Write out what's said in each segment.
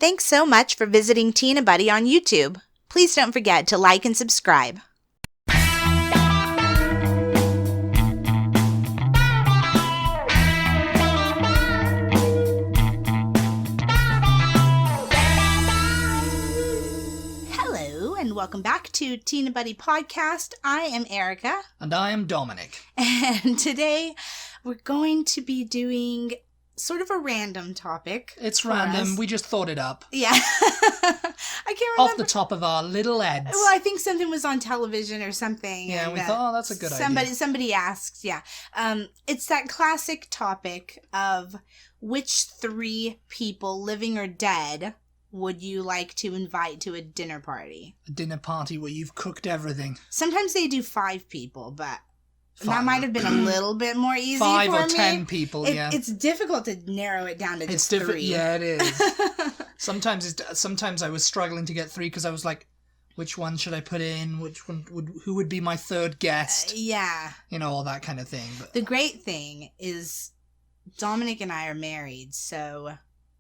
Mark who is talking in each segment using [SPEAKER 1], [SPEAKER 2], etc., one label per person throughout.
[SPEAKER 1] Thanks so much for visiting Tina Butty on YouTube. Please don't forget to like and subscribe. Hello and welcome back to Tina Butty Podcast. I am Erica.
[SPEAKER 2] And I am Dominic.
[SPEAKER 1] And today we're going to be doing sort of a random topic.
[SPEAKER 2] It's random.
[SPEAKER 1] Us.
[SPEAKER 2] We just thought it up.
[SPEAKER 1] Yeah. I can't remember.
[SPEAKER 2] Off the top of our little heads.
[SPEAKER 1] Well, I think something was on television or something.
[SPEAKER 2] Yeah, and we thought, that's a good idea.
[SPEAKER 1] Somebody asked, yeah. It's that classic topic of which 3 people, living or dead, would you like to invite to a dinner party?
[SPEAKER 2] A dinner party where you've cooked everything.
[SPEAKER 1] Sometimes they do 5 people, but that might have been a little bit more easy
[SPEAKER 2] 5
[SPEAKER 1] for
[SPEAKER 2] or
[SPEAKER 1] me.
[SPEAKER 2] 10 people, yeah.
[SPEAKER 1] It's difficult to narrow it down to just 3.
[SPEAKER 2] Yeah, it is. Sometimes I was struggling to get 3 because I was like, which one should I put in? Who would be my third guest?
[SPEAKER 1] Yeah.
[SPEAKER 2] You know, all that kind of thing. But
[SPEAKER 1] the great thing is Dominic and I are married, so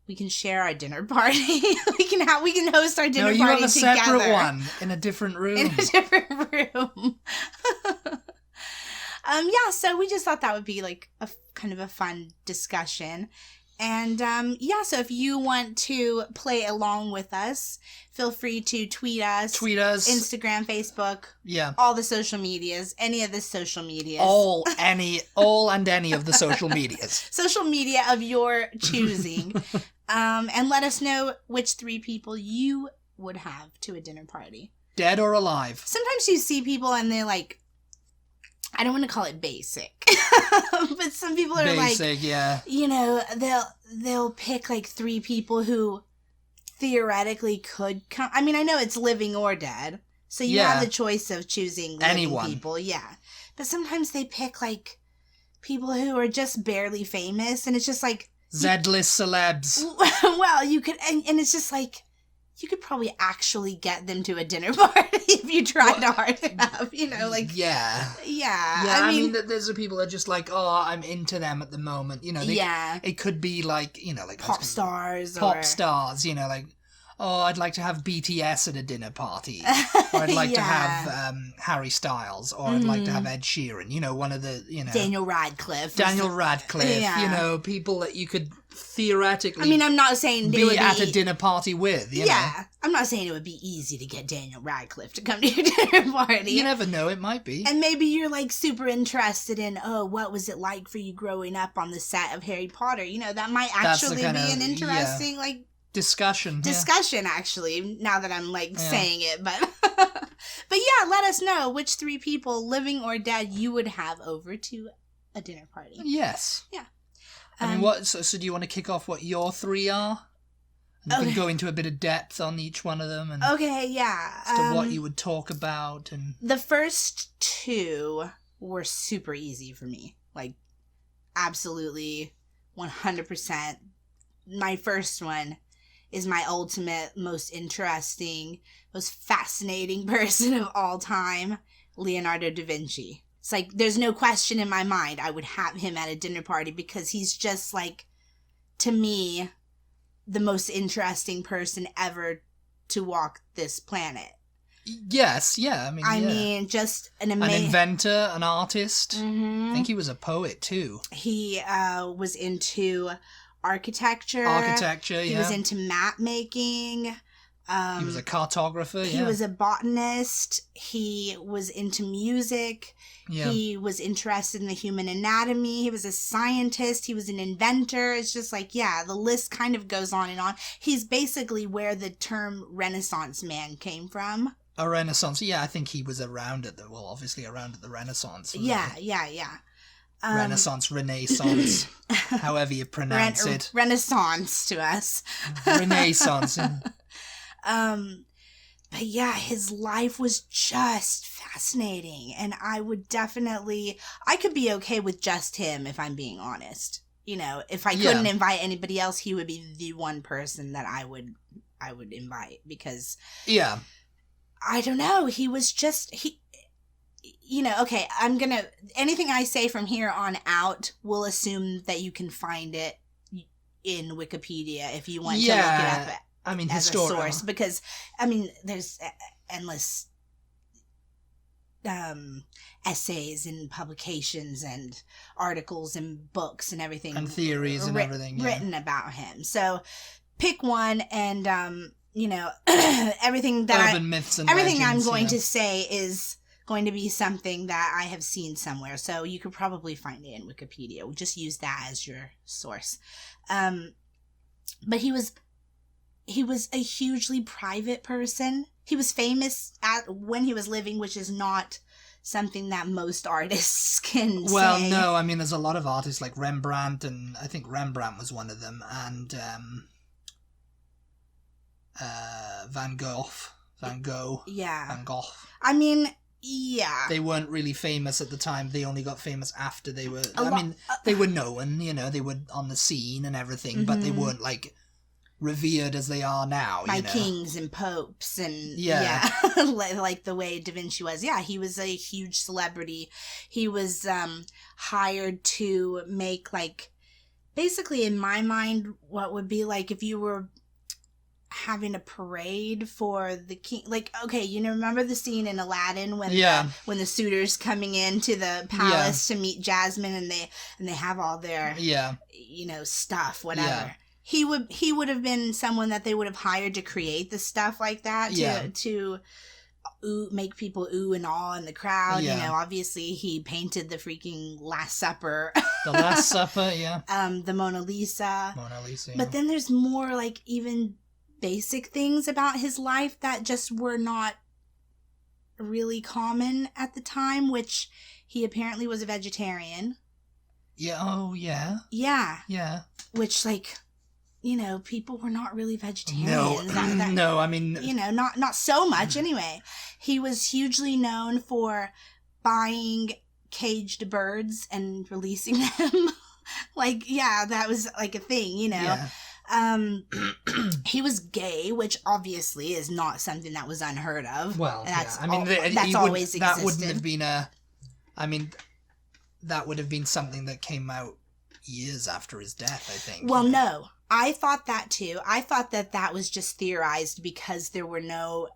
[SPEAKER 1] we can share our dinner party. we can host our dinner party together. No, you have a
[SPEAKER 2] separate one in a different room.
[SPEAKER 1] In a different room. Yeah, so we just thought that would be like a kind of a fun discussion. And so if you want to play along with us, feel free to tweet us, Instagram, Facebook, all the social medias, any of the social medias,
[SPEAKER 2] all and any of the social medias,
[SPEAKER 1] social media of your choosing, and let us know which 3 people you would have to a dinner party,
[SPEAKER 2] dead or alive.
[SPEAKER 1] Sometimes you see people and they're like, I don't want to call it basic, but some people are
[SPEAKER 2] basic, yeah.
[SPEAKER 1] You know, they'll pick like 3 people who theoretically could come. I mean, I know it's living or dead, so you have the choice of choosing living people, yeah. But sometimes they pick like people who are just barely famous, and it's just like
[SPEAKER 2] Z-list celebs.
[SPEAKER 1] Well, you could, and it's just like, you could probably actually get them to a dinner party if you tried hard enough, you know, like...
[SPEAKER 2] Yeah. I mean there's the people that are just like, oh, I'm into them at the moment, you know. It could be like, you know, like...
[SPEAKER 1] Pop stars,
[SPEAKER 2] you know, like, oh, I'd like to have BTS at a dinner party. Or I'd like to have Harry Styles. Or I'd like to have Ed Sheeran, you know, one of the, you know...
[SPEAKER 1] Daniel Radcliffe,
[SPEAKER 2] you know, people that you could... theoretically,
[SPEAKER 1] I mean, I'm not saying
[SPEAKER 2] they would at a dinner party with, you know.
[SPEAKER 1] I'm not saying it would be easy to get Daniel Radcliffe to come to your dinner party.
[SPEAKER 2] You never know, it might be.
[SPEAKER 1] And maybe you're like super interested in, what was it like for you growing up on the set of Harry Potter? You know, that might actually be an interesting like discussion actually, now that I'm like saying it, but but yeah, let us know which 3 people, living or dead, you would have over to a dinner party.
[SPEAKER 2] Yes.
[SPEAKER 1] Yeah.
[SPEAKER 2] I mean, so do you want to kick off what your 3 are? And we can go into a bit of depth on each one of them. And as to what you would talk about. And
[SPEAKER 1] the first 2 were super easy for me. Like, absolutely 100%. My first one is my ultimate, most interesting, most fascinating person of all time, Leonardo da Vinci. It's like, there's no question in my mind I would have him at a dinner party because he's just like, to me, the most interesting person ever to walk this planet.
[SPEAKER 2] Yes, yeah. I mean,
[SPEAKER 1] just an amazing...
[SPEAKER 2] An inventor, an artist.
[SPEAKER 1] Mm-hmm.
[SPEAKER 2] I think he was a poet, too.
[SPEAKER 1] He was into architecture. He was into map making.
[SPEAKER 2] He was a cartographer,
[SPEAKER 1] He was a botanist. He was into music. Yeah. He was interested in the human anatomy. He was a scientist. He was an inventor. It's just like, the list kind of goes on and on. He's basically where the term Renaissance man came from.
[SPEAKER 2] A Renaissance, I think he was around at the Renaissance.
[SPEAKER 1] Yeah.
[SPEAKER 2] Renaissance, however you pronounce it.
[SPEAKER 1] Renaissance to us.
[SPEAKER 2] Renaissance.
[SPEAKER 1] But his life was just fascinating, and I could be okay with just him if I'm being honest. You know, if I couldn't invite anybody else, he would be the one person that I would invite, because I don't know, he was just okay, anything I say from here on out, we'll assume that you can find it in Wikipedia if you want to look it up
[SPEAKER 2] I mean,
[SPEAKER 1] as a source, because I mean, there's endless essays and publications and articles and books and everything
[SPEAKER 2] and theories and everything
[SPEAKER 1] written about him. So pick one, and everything that
[SPEAKER 2] urban myths and
[SPEAKER 1] everything
[SPEAKER 2] legends,
[SPEAKER 1] I'm going to say is going to be something that I have seen somewhere, so you could probably find it in Wikipedia. We'll just use that as your source. But he was a hugely private person. He was famous when he was living, which is not something that most artists can
[SPEAKER 2] Well,
[SPEAKER 1] say.
[SPEAKER 2] no, I mean, there's a lot of artists like Rembrandt, and I think Rembrandt was one of them, and Van Gogh.
[SPEAKER 1] Yeah.
[SPEAKER 2] Van Gogh.
[SPEAKER 1] I mean, yeah.
[SPEAKER 2] They weren't really famous at the time. They only got famous after they were... they were known, they were on the scene and everything, but they weren't, like, revered as they are now,
[SPEAKER 1] by kings and popes and like the way Da Vinci was. Yeah, he was a huge celebrity. He was hired to make, like, basically in my mind what would be like if you were having a parade for the king. Like, okay, remember the scene in Aladdin when the suitors coming into the palace to meet Jasmine, and they have all their stuff, whatever. Yeah. He would have been someone that they would have hired to create the stuff like that to make people ooh and awe in the crowd.
[SPEAKER 2] Yeah.
[SPEAKER 1] Obviously he painted the freaking Last Supper.
[SPEAKER 2] The Last Supper, yeah.
[SPEAKER 1] The Mona Lisa.
[SPEAKER 2] Yeah.
[SPEAKER 1] But then there's more, like, even basic things about his life that just were not really common at the time, which he apparently was a vegetarian.
[SPEAKER 2] Yeah. Oh, yeah.
[SPEAKER 1] Yeah.
[SPEAKER 2] Yeah.
[SPEAKER 1] Which, like, people were not really vegetarians.
[SPEAKER 2] No, I mean...
[SPEAKER 1] not so much anyway. He was hugely known for buying caged birds and releasing them. Like, yeah, that was, like, a thing,
[SPEAKER 2] Yeah.
[SPEAKER 1] He was gay, which obviously is not something that was unheard of.
[SPEAKER 2] Well,
[SPEAKER 1] that's
[SPEAKER 2] that's
[SPEAKER 1] always existed.
[SPEAKER 2] That wouldn't have been that would have been something that came out years after his death, I think.
[SPEAKER 1] Well, no. I thought that too. I thought that was just theorized because there were no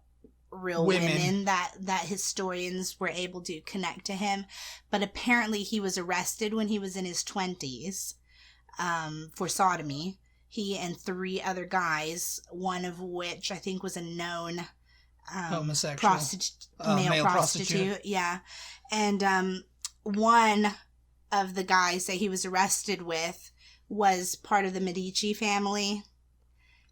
[SPEAKER 1] real women that historians were able to connect to him. But apparently he was arrested when he was in his 20s for sodomy. He and 3 other guys, one of which I think was a known
[SPEAKER 2] homosexual
[SPEAKER 1] male prostitute. Yeah. And one of the guys that he was arrested with was part of the Medici family.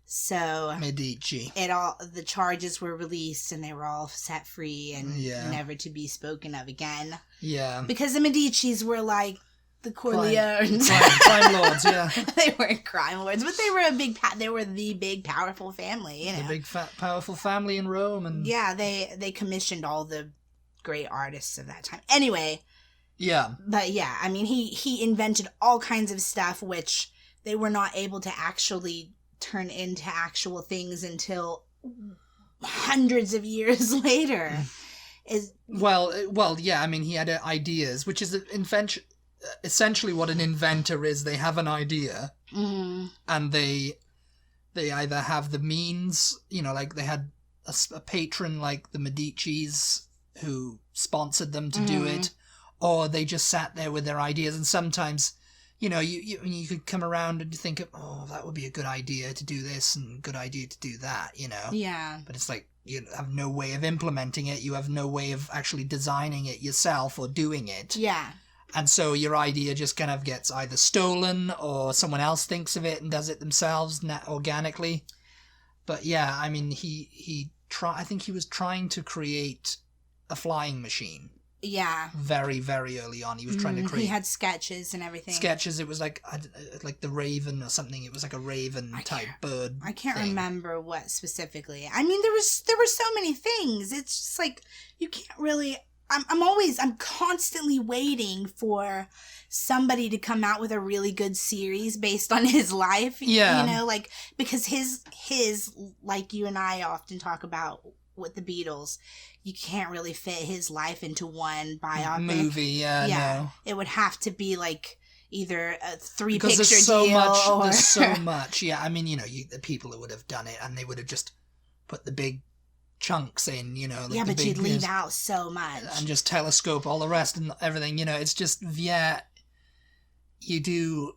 [SPEAKER 1] So the charges were released and they were all set free and never to be spoken of again.
[SPEAKER 2] Yeah.
[SPEAKER 1] Because the Medicis were like the Corleones.
[SPEAKER 2] Crime lords, yeah.
[SPEAKER 1] They weren't crime lords, but they were the big powerful family,
[SPEAKER 2] The big powerful family in Rome, and
[SPEAKER 1] they commissioned all the great artists of that time. Anyway, but I mean he invented all kinds of stuff which they were not able to actually turn into actual things until hundreds of years later.
[SPEAKER 2] Well, yeah, I mean he had ideas, which is essentially what an inventor is. They have an idea, and they either have the means, like they had a patron like the Medicis who sponsored them to do it, or they just sat there with their ideas. And sometimes, you could come around and think, that would be a good idea to do this and good idea to do that,
[SPEAKER 1] Yeah.
[SPEAKER 2] But it's like, you have no way of implementing it. You have no way of actually designing it yourself or doing it.
[SPEAKER 1] Yeah.
[SPEAKER 2] And so your idea just kind of gets either stolen or someone else thinks of it and does it themselves organically. But yeah, I mean, I think he was trying to create a flying machine.
[SPEAKER 1] Yeah.
[SPEAKER 2] Very, very early on. He was trying to create...
[SPEAKER 1] He had sketches and everything.
[SPEAKER 2] It was like the Raven or something. It was like a Raven-type bird
[SPEAKER 1] I can't
[SPEAKER 2] thing.
[SPEAKER 1] remember what specifically. I mean, there were so many things. It's just like, you can't really... I'm constantly waiting for somebody to come out with a really good series based on his life.
[SPEAKER 2] Yeah.
[SPEAKER 1] Because his, like you and I often talk about with the Beatles, you can't really fit his life into one biopic.
[SPEAKER 2] Movie, no.
[SPEAKER 1] It would have to be like, either a 3
[SPEAKER 2] because
[SPEAKER 1] picture
[SPEAKER 2] there's so
[SPEAKER 1] deal
[SPEAKER 2] much.
[SPEAKER 1] or...
[SPEAKER 2] There's so much. Yeah, I mean, the people who would have done it, and they would have just put the big chunks in, like
[SPEAKER 1] yeah,
[SPEAKER 2] the
[SPEAKER 1] but
[SPEAKER 2] big,
[SPEAKER 1] you'd leave out so much.
[SPEAKER 2] And just telescope all the rest and everything. It's just, yeah, you do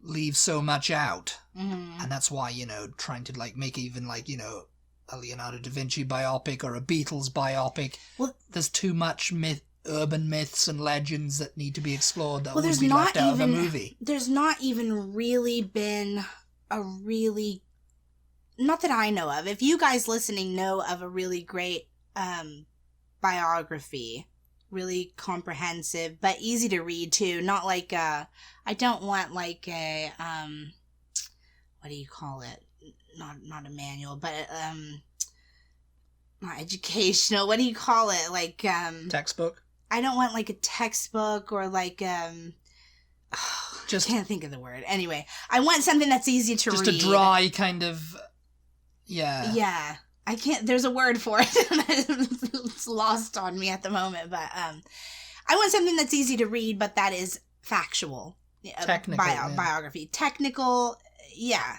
[SPEAKER 2] leave so much out. And that's why, trying to make even a Leonardo da Vinci biopic or a Beatles biopic, well, there's too much urban myths and legends that need to be explored that would be left out of a movie.
[SPEAKER 1] There's not even really been a really, not that I know of, if you guys listening know of a really great biography, really comprehensive but easy to read too, not like I don't want like a what do you call it, not a manual, but not educational, what do you call it, like
[SPEAKER 2] textbook.
[SPEAKER 1] I don't want like a textbook or like just I can't think of the word. Anyway, I want something that's easy to read.
[SPEAKER 2] Just a dry kind of,
[SPEAKER 1] yeah. I can't, there's a word for it. It's lost on me at the moment, but I want something that's easy to read, but that is factual.
[SPEAKER 2] Technical.
[SPEAKER 1] Biography. Technical, yeah.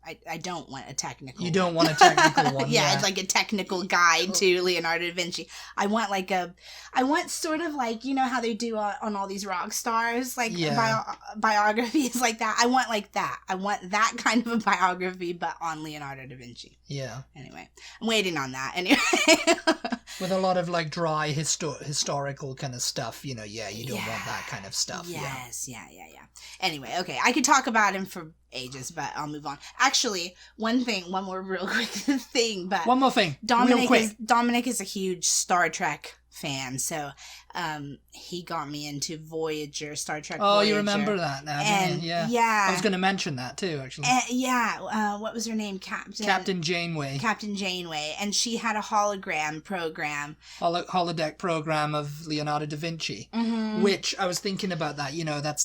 [SPEAKER 1] I don't want a technical.
[SPEAKER 2] You don't want a technical one.
[SPEAKER 1] Yeah, it's like a technical guide to Leonardo da Vinci. I want sort of like, how they do on all these rock stars, like biographies like that. I want like that. I want that kind of a biography, but on Leonardo da Vinci.
[SPEAKER 2] Yeah.
[SPEAKER 1] Anyway, I'm waiting on that. Anyway.
[SPEAKER 2] With a lot of like dry historical kind of stuff, you don't want that kind of stuff.
[SPEAKER 1] Yes, yeah. Anyway, okay, I could talk about him for ages, but I'll move on. Actually, one more real quick thing, but
[SPEAKER 2] one more thing.
[SPEAKER 1] Dominic is a huge Star Trek fan, so he got me into Voyager, Star Trek.
[SPEAKER 2] Oh,
[SPEAKER 1] Voyager.
[SPEAKER 2] You remember that now? And yeah, I was going to mention that too, actually.
[SPEAKER 1] What was her name?
[SPEAKER 2] Captain Janeway.
[SPEAKER 1] Captain Janeway, and she had a hologram program,
[SPEAKER 2] holodeck program of Leonardo da Vinci, which I was thinking about that.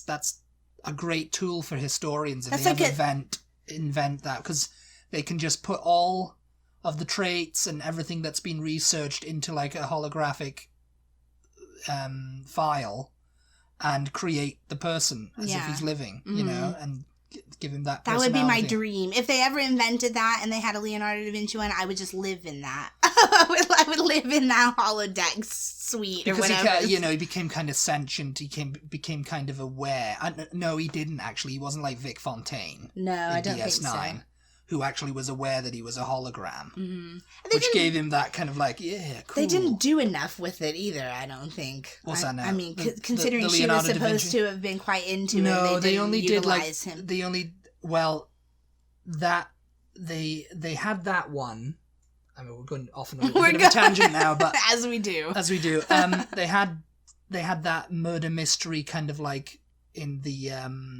[SPEAKER 2] That's a great tool for historians if they ever invent that, because they can just put all of the traits and everything that's been researched into like a holographic file and create the person as if he's living, and give him that personality.
[SPEAKER 1] That would be my dream. If they ever invented that and they had a Leonardo da Vinci one, I would just live in that. I would live in that holodeck suite
[SPEAKER 2] because
[SPEAKER 1] or whatever.
[SPEAKER 2] He became kind of sentient. He became kind of aware. No, he didn't actually. He wasn't like Vic Fontaine.
[SPEAKER 1] No, I don't
[SPEAKER 2] DS9,
[SPEAKER 1] think so.
[SPEAKER 2] Who actually was aware that he was a hologram, which gave him that kind of like, cool.
[SPEAKER 1] They didn't do enough with it either, I don't think.
[SPEAKER 2] What's that now?
[SPEAKER 1] I mean, considering she was supposed to have been quite into it, they only utilize him.
[SPEAKER 2] They had that one. I mean, we're going off on a bit of a tangent now, but
[SPEAKER 1] as we do.
[SPEAKER 2] They had that murder mystery kind of like in the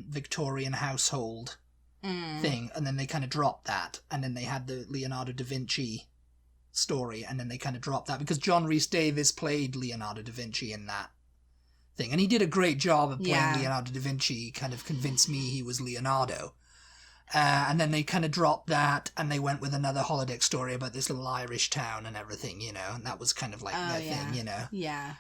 [SPEAKER 2] Victorian household thing, and then they kind of dropped that, and then they had the Leonardo da Vinci story, and then they kind of dropped that because John Rhys Davies played Leonardo da Vinci in that thing, and he did a great job of playing Leonardo da Vinci. He kind of convinced me he was Leonardo. And then they kind of dropped that, and they went with another holodeck story about this little Irish town and everything, and that was kind of like their thing,
[SPEAKER 1] Yeah.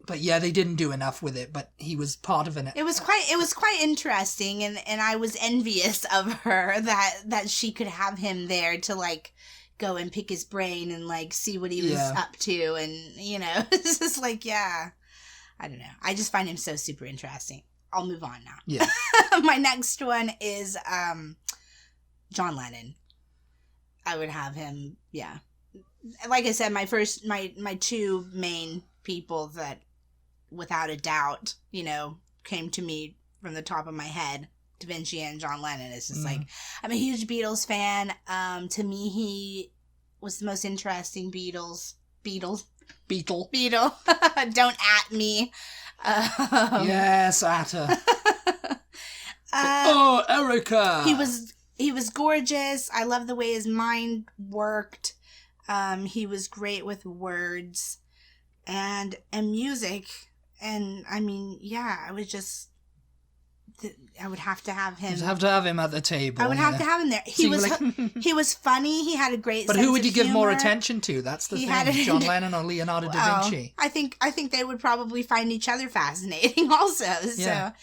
[SPEAKER 2] But yeah, they didn't do enough with it, but he was part of it.
[SPEAKER 1] It was quite interesting, and I was envious of her that she could have him there to like go and pick his brain and like see what he was up to, and it's just like, I don't know. I just find him so super interesting. I'll move on now.
[SPEAKER 2] Yeah.
[SPEAKER 1] My next one is John Lennon. I would have him, like I said, my two main people that without a doubt, came to me from the top of my head, Da Vinci and John Lennon. It's just like, I'm a huge Beatles fan. To me, he was the most interesting Beetle. Don't at me.
[SPEAKER 2] Yes, at her. Erica.
[SPEAKER 1] He was gorgeous. I love the way his mind worked. He was great with words and music. And I mean, I was just I would have to have him.
[SPEAKER 2] You'd have to have him at the table.
[SPEAKER 1] I would have to have him there. He was funny. He had a great.
[SPEAKER 2] But
[SPEAKER 1] sense
[SPEAKER 2] who would you give more
[SPEAKER 1] humor.
[SPEAKER 2] attention to? That's the thing. John Lennon or Leonardo da Vinci.
[SPEAKER 1] I think they would probably find each other fascinating also.
[SPEAKER 2] Yeah.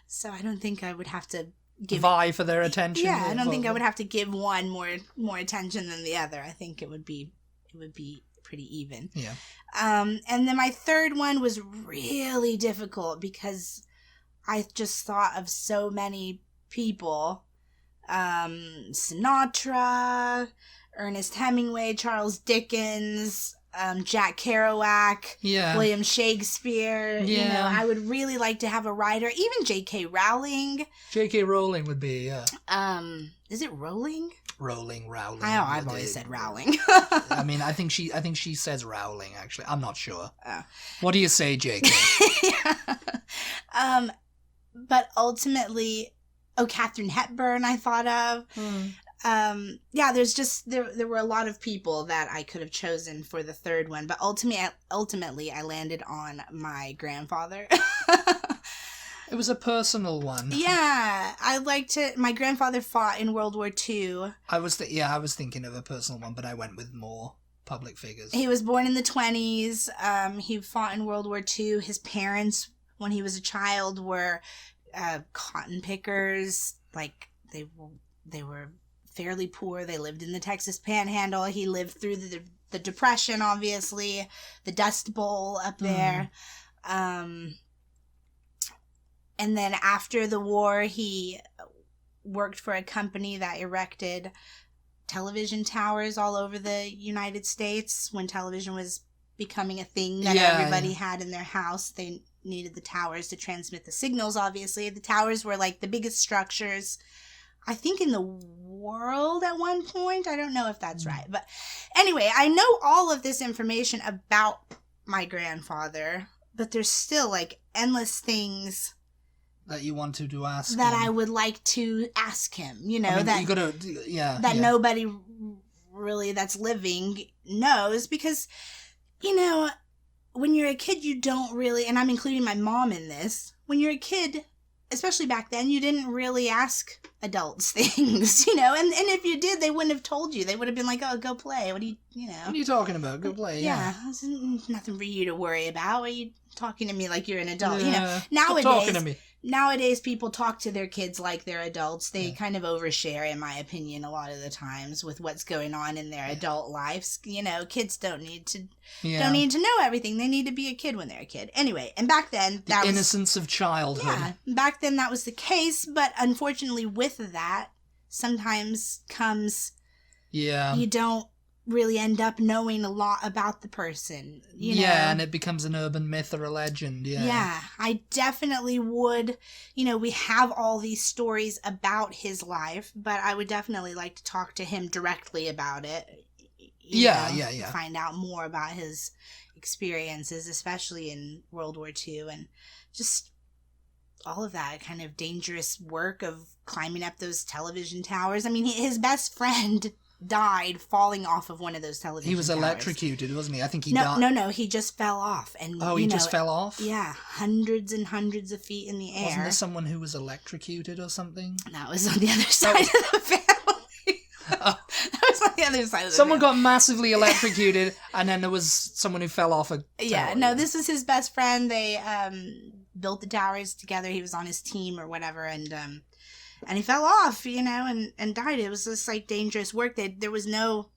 [SPEAKER 1] So I don't think I would have to
[SPEAKER 2] vie for their attention.
[SPEAKER 1] Yeah, I don't think I would have to give one more attention than the other. I think it would be pretty even.
[SPEAKER 2] Yeah.
[SPEAKER 1] And then my third one was really difficult because I just thought of so many people. Sinatra, Ernest Hemingway, Charles Dickens, Jack Kerouac, William Shakespeare.
[SPEAKER 2] Yeah.
[SPEAKER 1] You know, I would really like to have a writer, even J.K. Rowling.
[SPEAKER 2] J.K. Rowling would be,
[SPEAKER 1] is it Rowling?
[SPEAKER 2] Rowling.
[SPEAKER 1] I've always said Rowling.
[SPEAKER 2] I mean, I think she says Rowling, actually. I'm not sure. What do you say, J.K.?
[SPEAKER 1] Yeah. But ultimately, Katharine Hepburn I thought of. There's just there were a lot of people that I could have chosen for the third one, but ultimately I landed on my grandfather.
[SPEAKER 2] It was a personal one.
[SPEAKER 1] Yeah, I liked it. My grandfather fought in World War II.
[SPEAKER 2] I was thinking of a personal one, but I went with more public figures.
[SPEAKER 1] He was born in the 1920s. He fought in World War II. His parents, when he was a child, were cotton pickers. Like they were fairly poor. They lived in the Texas Panhandle. He lived through the Depression, obviously, the Dust Bowl up there. And then after the war, he worked for a company that erected television towers all over the United States. When television was becoming a thing that everybody had in their house, they needed the towers to transmit the signals, obviously. The towers were like the biggest structures, I think, in the world at one point. I don't know if that's right. But anyway, I know all of this information about my grandfather, but there's still like endless things
[SPEAKER 2] that you wanted to ask
[SPEAKER 1] that
[SPEAKER 2] him.
[SPEAKER 1] I would like to ask him, you know, nobody really that's living knows, because, you know, when you're a kid, you don't really, and I'm including my mom in this, when you're a kid, especially back then, you didn't really ask adults things, you know, and if you did, they wouldn't have told you. They would have been like, oh, go play. What are you know?
[SPEAKER 2] What are you talking about? Go play,
[SPEAKER 1] yeah. There's nothing for you to worry about. Why are you talking to me like you're an adult?
[SPEAKER 2] Yeah.
[SPEAKER 1] You know,
[SPEAKER 2] talking to me.
[SPEAKER 1] Nowadays, people talk to their kids like they're adults. They kind of overshare, in my opinion, a lot of the times with what's going on in their adult lives. You know, kids don't need to know everything. They need to be a kid when they're a kid. Anyway, and back then, that was
[SPEAKER 2] innocence of childhood.
[SPEAKER 1] Yeah, back then that was the case. But unfortunately, with that, sometimes comes you don't really end up knowing a lot about the person, you know?
[SPEAKER 2] And it becomes an urban myth or a legend.
[SPEAKER 1] Yeah, I definitely would, you know, we have all these stories about his life, but I would definitely like to talk to him directly about it. Find out more about his experiences, especially in World War II, and just all of that kind of dangerous work of climbing up those television towers. I mean, his best friend died falling off of one of those television towers.
[SPEAKER 2] He was electrocuted, wasn't he? I think he died.
[SPEAKER 1] No, he just fell off. And
[SPEAKER 2] he just fell off?
[SPEAKER 1] Yeah, hundreds and hundreds of feet in the air.
[SPEAKER 2] Wasn't there someone who was electrocuted or something?
[SPEAKER 1] That was on the other side of the family. That was on the other side of the
[SPEAKER 2] Someone got massively electrocuted, and then there was someone who fell off a tower.
[SPEAKER 1] Yeah, no, this is his best friend. They built the towers together. He was on his team or whatever, and he fell off, you know, and died. It was just like dangerous work. There was no,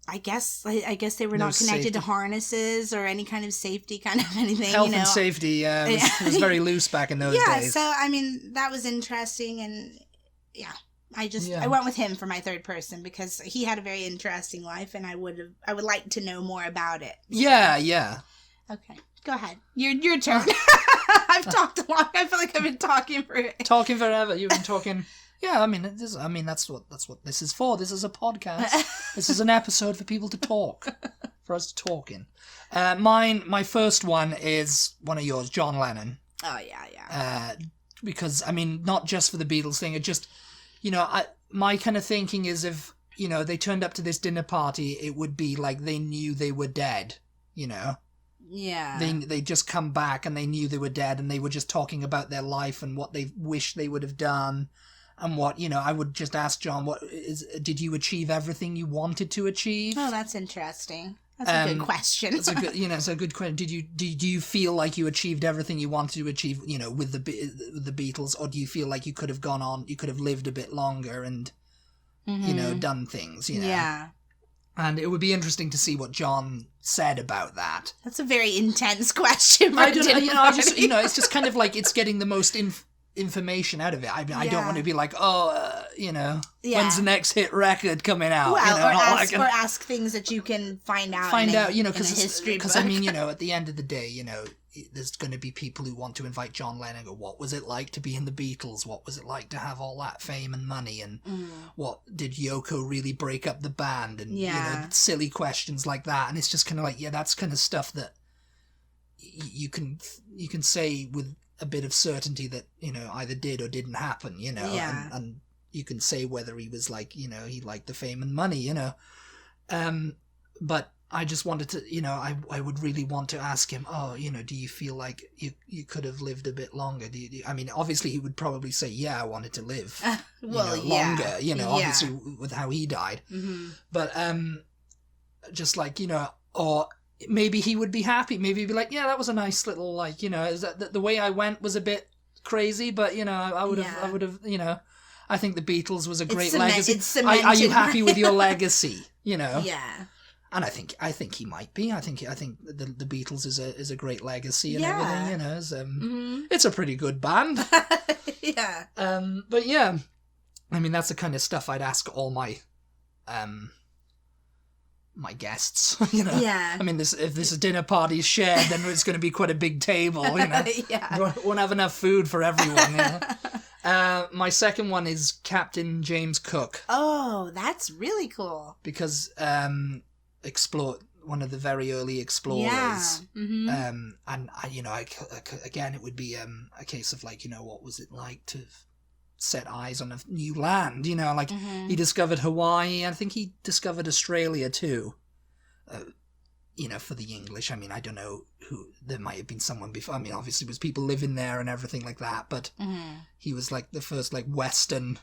[SPEAKER 1] I guess they were not connected to harnesses or any kind of safety kind of anything.
[SPEAKER 2] Health and safety, it was very loose back in those days.
[SPEAKER 1] Yeah, so I mean that was interesting, and I went with him for my third person because he had a very interesting life, and I would like to know more about it. So.
[SPEAKER 2] Yeah. Okay,
[SPEAKER 1] go ahead. Your turn. I've talked a lot. I feel like I've been talking
[SPEAKER 2] forever. You've been talking. Yeah, I mean, that's what this is for. This is a podcast. This is an episode for people to talk, for us to talk in. My first one is one of yours, John Lennon.
[SPEAKER 1] Oh yeah.
[SPEAKER 2] Because I mean, not just for the Beatles thing. It just, you know, my kind of thinking is if, you know, they turned up to this dinner party, it would be like they knew they were dead. You know.
[SPEAKER 1] Yeah.
[SPEAKER 2] They just come back and they knew they were dead and they were just talking about their life and what they wish they would have done. And what, I would just ask John, did you achieve everything you wanted to achieve?
[SPEAKER 1] Oh, that's interesting. That's a good question.
[SPEAKER 2] It's a good, it's a good question. Do you feel like you achieved everything you wanted to achieve, with the Beatles, or do you feel like you could have gone on, you could have lived a bit longer and, done things,
[SPEAKER 1] Yeah.
[SPEAKER 2] And it would be interesting to see what John said about that.
[SPEAKER 1] That's a very intense question.
[SPEAKER 2] I don't, it's just kind of like it's getting the most information out of it. I mean, I don't want to be like, when's the next hit record coming out?
[SPEAKER 1] Well, or ask things that you can find out.
[SPEAKER 2] Because I mean, at the end of the day, there's going to be people who want to invite John Lennon and go, what was it like to be in the Beatles? What was it like to have all that fame and money? And what did Yoko really break up the band? And silly questions like that. And it's just kind of like, that's kind of stuff that you can say with a bit of certainty that, either did or didn't happen, and you can say whether he was like, he liked the fame and money, but I just wanted to, I would really want to ask him, do you feel like you could have lived a bit longer? I mean, obviously he would probably say, I wanted to live longer, obviously with how he died. Mm-hmm. But just like, or maybe he would be happy. Maybe he'd be like, that was a nice little, like, is that the way I went was a bit crazy, but, I would have, I think the Beatles was a great legacy. Are you happy with your legacy?
[SPEAKER 1] Yeah.
[SPEAKER 2] And I think he might be. I think the Beatles is a great legacy and everything. It's a pretty good band.
[SPEAKER 1] Yeah.
[SPEAKER 2] But yeah, I mean that's the kind of stuff I'd ask all my my guests.
[SPEAKER 1] Yeah.
[SPEAKER 2] I mean, if this dinner party's shared, then it's going to be quite a big table.
[SPEAKER 1] Yeah.
[SPEAKER 2] Won't have enough food for everyone. My second one is Captain James Cook.
[SPEAKER 1] Oh, that's really cool.
[SPEAKER 2] Because one of the very early explorers.
[SPEAKER 1] Yeah. Mm-hmm.
[SPEAKER 2] And again, it would be a case of like, what was it like to set eyes on a new land? He discovered Hawaii. I think he discovered Australia too. For the English. I mean, I don't know who. There might have been someone before. I mean, obviously, there was people living there and everything like that. But he was like the first like Western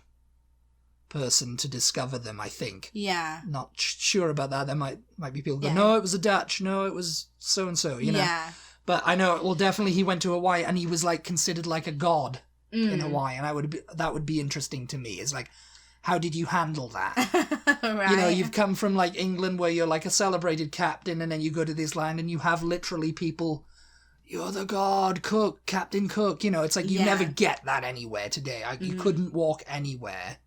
[SPEAKER 2] person to discover them, I think.
[SPEAKER 1] Yeah.
[SPEAKER 2] Not sure about that. There might be people go, no, it was the Dutch. No, it was so and so.
[SPEAKER 1] Yeah.
[SPEAKER 2] But I know. Well, definitely, he went to Hawaii and he was like considered like a god in Hawaii, and that would be interesting to me. It's like, how did you handle that?
[SPEAKER 1] Right.
[SPEAKER 2] You've come from like England where you're like a celebrated captain, and then you go to this land and you have literally people. You're the god, Cook, Captain Cook. It's like you never get that anywhere today. You couldn't walk anywhere.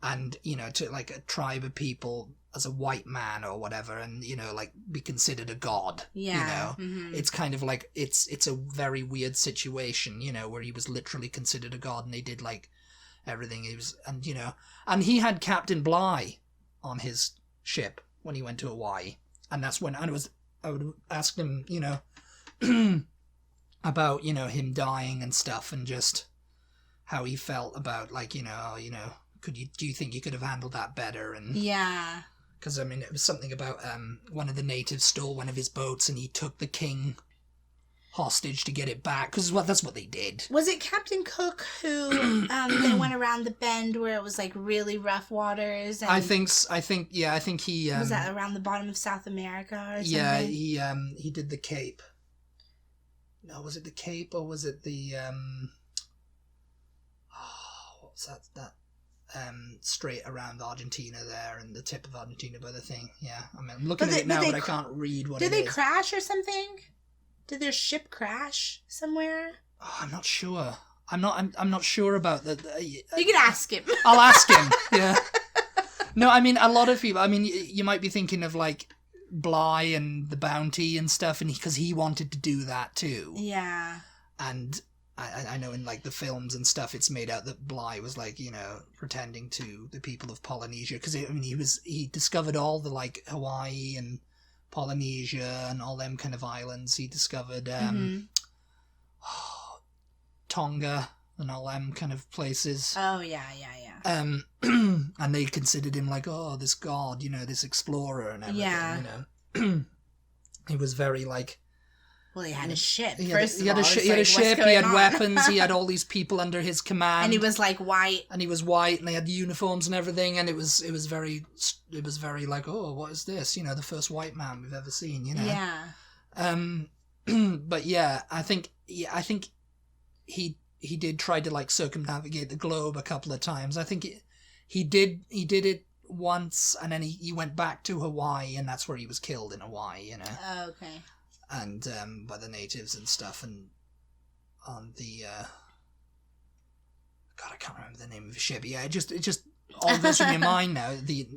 [SPEAKER 2] And, to like a tribe of people as a white man or whatever and, like be considered a god.
[SPEAKER 1] Yeah. Mm-hmm.
[SPEAKER 2] It's kind of like, it's a very weird situation, where he was literally considered a god and they did like everything. He was, and he had Captain Bligh on his ship when he went to Hawaii. And that's when I would ask him, about, him dying and stuff and just how he felt about like, do you think you could have handled that better? And
[SPEAKER 1] yeah,
[SPEAKER 2] because I mean, it was something about one of the natives stole one of his boats and he took the king hostage to get it back because that's what they did.
[SPEAKER 1] Was it Captain Cook who they went around the bend where it was like really rough waters? And
[SPEAKER 2] I think he
[SPEAKER 1] was that around the bottom of South America or something?
[SPEAKER 2] Yeah, he did the Cape. No, was it the Cape or was it the what was that? Straight around Argentina there and the tip of Argentina by the thing. Yeah, I mean, I'm looking at it now, but I can't read what it is.
[SPEAKER 1] Did they crash or something? Did their ship crash somewhere?
[SPEAKER 2] Oh, I'm not sure. I'm not sure about that.
[SPEAKER 1] You can ask him.
[SPEAKER 2] I'll ask him. Yeah. No, I mean, a lot of people. I mean, you might be thinking of like Bligh and the Bounty and stuff, and because he wanted to do that too.
[SPEAKER 1] Yeah.
[SPEAKER 2] And I know in like the films and stuff, it's made out that Bligh was like, pretending to the people of Polynesia because he discovered all the like Hawaii and Polynesia and all them kind of islands. He discovered Tonga and all them kind of places.
[SPEAKER 1] Oh yeah.
[SPEAKER 2] And they considered him like, oh, this god, this explorer and everything.
[SPEAKER 1] Yeah.
[SPEAKER 2] He was very like
[SPEAKER 1] Well, he had a ship.
[SPEAKER 2] He
[SPEAKER 1] had
[SPEAKER 2] a ship. He had weapons. He had all these people under his command,
[SPEAKER 1] and he was like white.
[SPEAKER 2] And he was white, and they had uniforms and everything. And it was very like, oh, what is this? You know, the first white man we've ever seen. You know.
[SPEAKER 1] Yeah.
[SPEAKER 2] But yeah, I think he did try to like circumnavigate the globe a couple of times. I think he did it once, and then he went back to Hawaii, and that's where he was killed in Hawaii. You know.
[SPEAKER 1] Oh, okay.
[SPEAKER 2] And by the natives and stuff, and on the God, I can't remember the name of the ship. Yeah, it just all goes from your mind now. The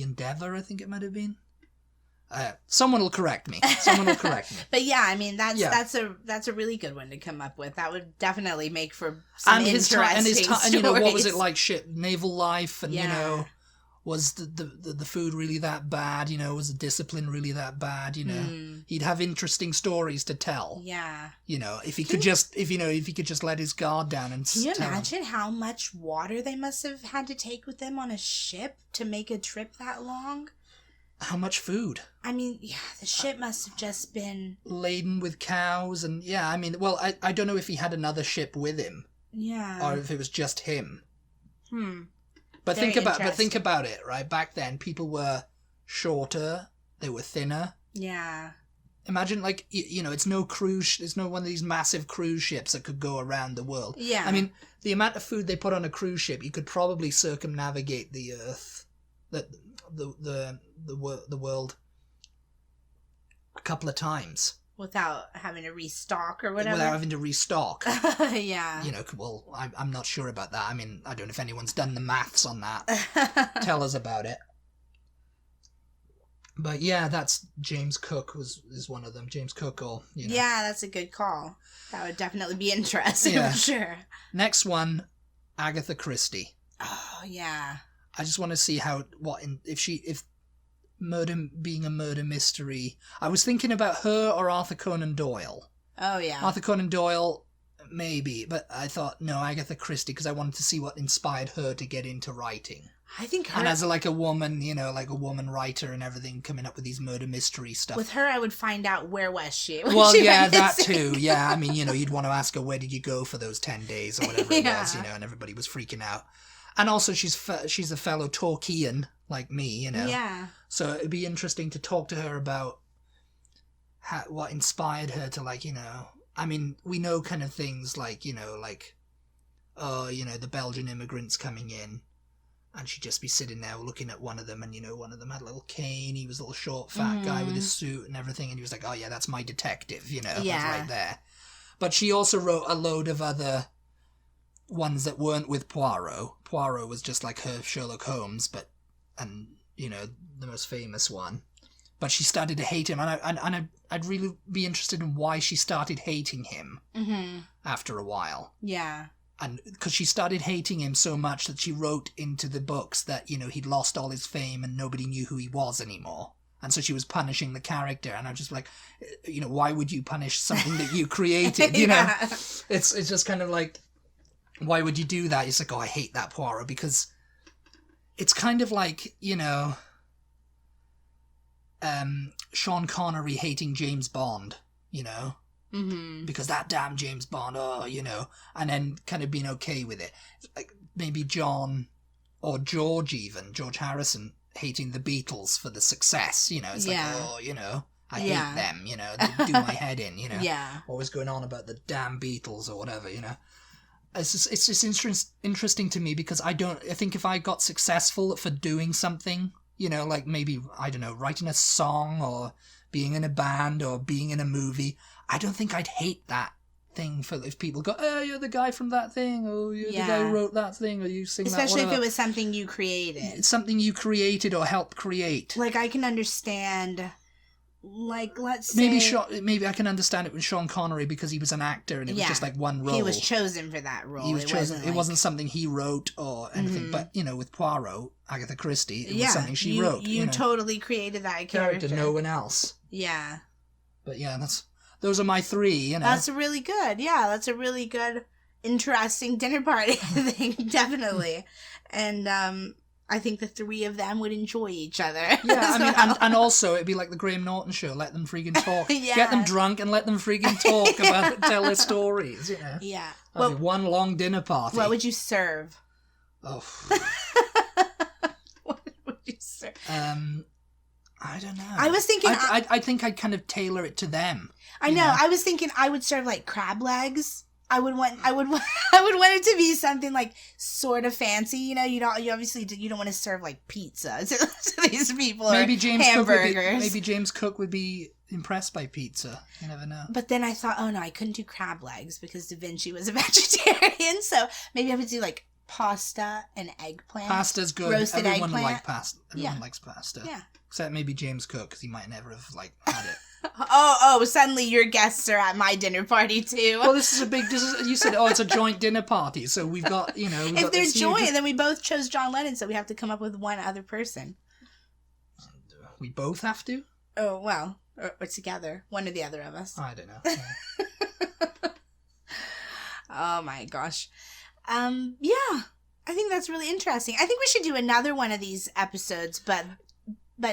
[SPEAKER 2] Endeavor, I think it might have been. Someone will correct me.
[SPEAKER 1] But yeah, I mean that's a really good one to come up with. That would definitely make for some interesting stories.
[SPEAKER 2] And you know, what was it like? Ship naval life, and you know. Was the food really that bad? You know, was the discipline really that bad? You know, he'd have interesting stories to tell.
[SPEAKER 1] Yeah.
[SPEAKER 2] You know, if he could just let his guard down and.
[SPEAKER 1] Can you imagine how much water they must have had to take with them on a ship to make a trip that long?
[SPEAKER 2] How much food?
[SPEAKER 1] I mean, yeah, the ship must have just been
[SPEAKER 2] laden with cows, and yeah, I mean, well, I don't know if he had another ship with him.
[SPEAKER 1] Yeah.
[SPEAKER 2] Or if it was just him. But think about it, right? Back then, people were shorter, they were thinner.
[SPEAKER 1] Yeah.
[SPEAKER 2] Imagine, like, you know, it's no one of these massive cruise ships that could go around the world.
[SPEAKER 1] Yeah.
[SPEAKER 2] I mean, the amount of food they put on a cruise ship, you could probably circumnavigate the Earth, the world, a couple of times.
[SPEAKER 1] Without having to restock or whatever?
[SPEAKER 2] Without having to restock.
[SPEAKER 1] Yeah.
[SPEAKER 2] You know, well, I'm not sure about that. I mean, I don't know if anyone's done the maths on that. Tell us about it. But yeah, that's James Cook is one of them. James Cook, or, you know.
[SPEAKER 1] Yeah, that's a good call. That would definitely be interesting, for sure.
[SPEAKER 2] Next one, Agatha Christie.
[SPEAKER 1] Oh, yeah.
[SPEAKER 2] I just want to see if murder being a murder mystery. I was thinking about her or Arthur Conan Doyle.
[SPEAKER 1] Oh, yeah.
[SPEAKER 2] Arthur Conan Doyle, maybe, but I thought, no, Agatha Christie, because I wanted to see what inspired her to get into writing.
[SPEAKER 1] I think her...
[SPEAKER 2] And as like a woman, you know, like a woman writer and everything, coming up with these murder mystery stuff.
[SPEAKER 1] With her, I would find out where was she.
[SPEAKER 2] Well, yeah, that too. Yeah, I mean, you know, you'd want to ask her, where did you go for those 10 days or whatever it was, you know, and everybody was freaking out. And also, she's a fellow Torquayan, like me, you know.
[SPEAKER 1] Yeah.
[SPEAKER 2] So it'd be interesting to talk to her about what inspired her to, like, you know... I mean, we know kind of things like, you know, like... Oh, you know, the Belgian immigrants coming in. And she'd just be sitting there looking at one of them, and, you know, one of them had a little cane. He was a little short, fat guy with his suit and everything. And he was like, oh, yeah, that's my detective, you know.
[SPEAKER 1] Yeah.
[SPEAKER 2] That's right there. But she also wrote a load of other... ones that weren't with Poirot. Poirot was just like her Sherlock Holmes, and you know, the most famous one. But she started to hate him, and I'd really be interested in why she started hating him after a while.
[SPEAKER 1] Yeah.
[SPEAKER 2] And because she started hating him so much that she wrote into the books that, you know, he'd lost all his fame and nobody knew who he was anymore. And so she was punishing the character, and I'm just like, you know, why would you punish something that you created? You know, it's just kind of like, why would you do that? It's like, oh, I hate that Poirot, because it's kind of like, you know, Sean Connery hating James Bond, you know, because that damn James Bond, oh, you know, and then kind of being okay with it. Like maybe John or George Harrison hating the Beatles for the success, you know, it's like, oh, you know, I hate them, you know, they do my head in, you know, always going on about the damn Beatles or whatever, you know. It's just interesting to me, because I think if I got successful for doing something, you know, like maybe, I don't know, writing a song or being in a band or being in a movie, I don't think I'd hate that thing if people go, oh, you're the guy from that thing, or you're the guy who wrote that thing, or you sing that.
[SPEAKER 1] Especially if it was something you created.
[SPEAKER 2] It's something you created or helped create.
[SPEAKER 1] Like, I can understand... Like, let's say...
[SPEAKER 2] Maybe I can understand it with Sean Connery, because he was an actor and it was just like one role.
[SPEAKER 1] He was chosen for that role.
[SPEAKER 2] He was chosen. It wasn't something he wrote or anything. But, you know, with Poirot, Agatha Christie, it was something she wrote.
[SPEAKER 1] You know? Totally created that character.
[SPEAKER 2] No one else.
[SPEAKER 1] Yeah.
[SPEAKER 2] But yeah, those are my three, you know.
[SPEAKER 1] That's really good. Yeah, that's a really good, interesting dinner party, I think, definitely. And I think the three of them would enjoy each other.
[SPEAKER 2] Yeah, I mean, and also it'd be like the Graham Norton show. Let them freaking talk.
[SPEAKER 1] Yeah.
[SPEAKER 2] Get them drunk and let them freaking talk about tell their stories. You know.
[SPEAKER 1] Yeah.
[SPEAKER 2] Well, one long dinner party.
[SPEAKER 1] What would you serve?
[SPEAKER 2] Oh.
[SPEAKER 1] What would you serve?
[SPEAKER 2] I don't know.
[SPEAKER 1] I was thinking.
[SPEAKER 2] I think I'd kind of tailor it to them.
[SPEAKER 1] I know. I was thinking I would serve like crab legs. I would want it to be something like sort of fancy. You know, you obviously don't want to serve like pizza to these people.
[SPEAKER 2] Maybe
[SPEAKER 1] or
[SPEAKER 2] James
[SPEAKER 1] hamburgers.
[SPEAKER 2] Maybe James Cook would be impressed by pizza. You never know.
[SPEAKER 1] But then I thought, oh no, I couldn't do crab legs because Da Vinci was a vegetarian. So maybe I would do like pasta and eggplant.
[SPEAKER 2] Pasta's good.
[SPEAKER 1] Roasted
[SPEAKER 2] Everyone
[SPEAKER 1] eggplant.
[SPEAKER 2] likes pasta. Everyone likes pasta.
[SPEAKER 1] Yeah.
[SPEAKER 2] Except maybe James Cook, because he might never have had it.
[SPEAKER 1] Oh! Suddenly your guests are at my dinner party too.
[SPEAKER 2] Well, this is you said, it's a joint dinner party, so we've got,
[SPEAKER 1] If they're joint, then we both chose John Lennon, so we have to come up with one other person.
[SPEAKER 2] We both have to?
[SPEAKER 1] Oh well, or together, one or the other of us.
[SPEAKER 2] I don't know. Yeah.
[SPEAKER 1] Oh my gosh, yeah, I think that's really interesting. I think we should do another one of these episodes, but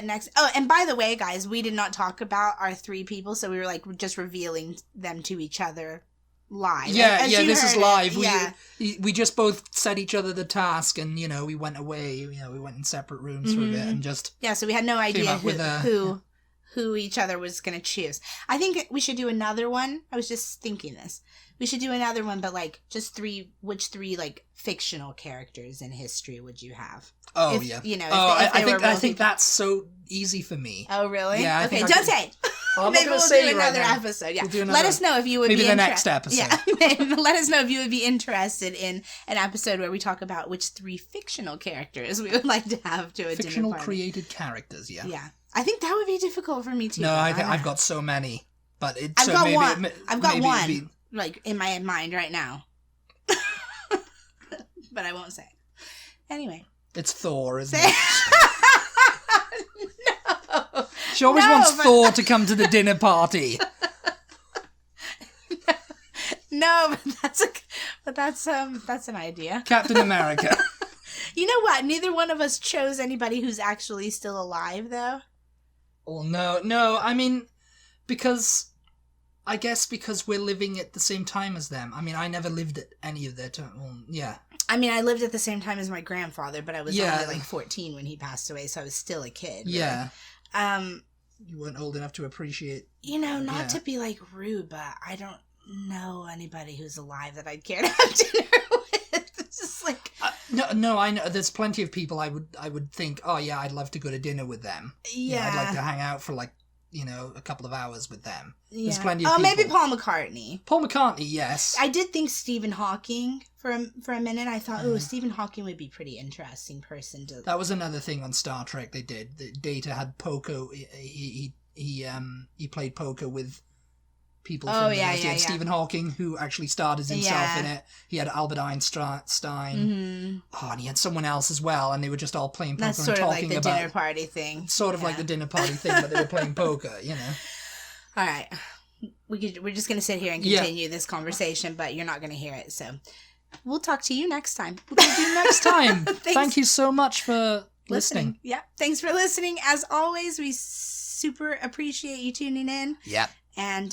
[SPEAKER 1] next. Oh, and by the way, guys, we did not talk about our three people, so we were like just revealing them to each other live.
[SPEAKER 2] Yeah, this is live.
[SPEAKER 1] We
[SPEAKER 2] We just both set each other the task, and we went away. We went in separate rooms for a bit, and just
[SPEAKER 1] so we had no idea who each other was going to choose. I think we should do another one. I was just thinking this. We should do another one, but like just which three like fictional characters in history would you have?
[SPEAKER 2] Oh, yeah. I think that's so easy for me.
[SPEAKER 1] Oh, really?
[SPEAKER 2] Yeah.
[SPEAKER 1] Okay, don't say it.
[SPEAKER 2] Well,
[SPEAKER 1] maybe we'll do another episode. Yeah. Let us know if you would be
[SPEAKER 2] maybe the next episode.
[SPEAKER 1] Yeah. Let us know if you would be interested in an episode where we talk about which three fictional characters we would like to have to a
[SPEAKER 2] fictional
[SPEAKER 1] dinner party.
[SPEAKER 2] created characters. Yeah.
[SPEAKER 1] Yeah. I think that would be difficult for me too.
[SPEAKER 2] No, I've got so many, but
[SPEAKER 1] I've got one. I've got one. Like in my mind right now. But I won't say. Anyway.
[SPEAKER 2] It's Thor, isn't it?
[SPEAKER 1] No.
[SPEAKER 2] She always wants Thor to come to the dinner party.
[SPEAKER 1] No, but that's an idea.
[SPEAKER 2] Captain America.
[SPEAKER 1] You know what? Neither one of us chose anybody who's actually still alive, though.
[SPEAKER 2] Well, no. I mean, because we're living at the same time as them. I mean, I never lived at any of their time. Well, yeah.
[SPEAKER 1] I mean, I lived at the same time as my grandfather, but I was only like 14 when he passed away, so I was still a kid. Really.
[SPEAKER 2] Yeah. You weren't old enough to appreciate.
[SPEAKER 1] Not to be like rude, but I don't know anybody who's alive that I'd care to have dinner with. It's just like
[SPEAKER 2] no, I know there's plenty of people I would think, oh yeah, I'd love to go to dinner with them.
[SPEAKER 1] Yeah,
[SPEAKER 2] I'd like to hang out for like a couple of hours with them.
[SPEAKER 1] Yeah.
[SPEAKER 2] There's plenty of people.
[SPEAKER 1] Maybe Paul McCartney.
[SPEAKER 2] Paul McCartney, yes.
[SPEAKER 1] I did think Stephen Hawking for a minute. I thought, Stephen Hawking would be a pretty interesting person to.
[SPEAKER 2] That was another thing on Star Trek they did. The Data had poker. He played poker with people from the university. He had Stephen Hawking, who actually starred as himself in it. He had Albert Einstein.
[SPEAKER 1] Mm-hmm.
[SPEAKER 2] Oh, and he had someone else as well, and they were just all playing poker
[SPEAKER 1] That's
[SPEAKER 2] and
[SPEAKER 1] sort of
[SPEAKER 2] talking
[SPEAKER 1] like the
[SPEAKER 2] about
[SPEAKER 1] dinner party thing.
[SPEAKER 2] Sort of like the dinner party thing, but they were playing poker.
[SPEAKER 1] All right, we're just gonna sit here and continue this conversation, but you're not gonna hear it, so we'll talk to you next time.
[SPEAKER 2] Thank you so much for listening.
[SPEAKER 1] Yeah, thanks for listening. As always, we super appreciate you tuning in.
[SPEAKER 2] Yeah.
[SPEAKER 1] And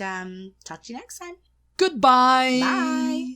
[SPEAKER 1] talk to you next time.
[SPEAKER 2] Goodbye.
[SPEAKER 1] Bye.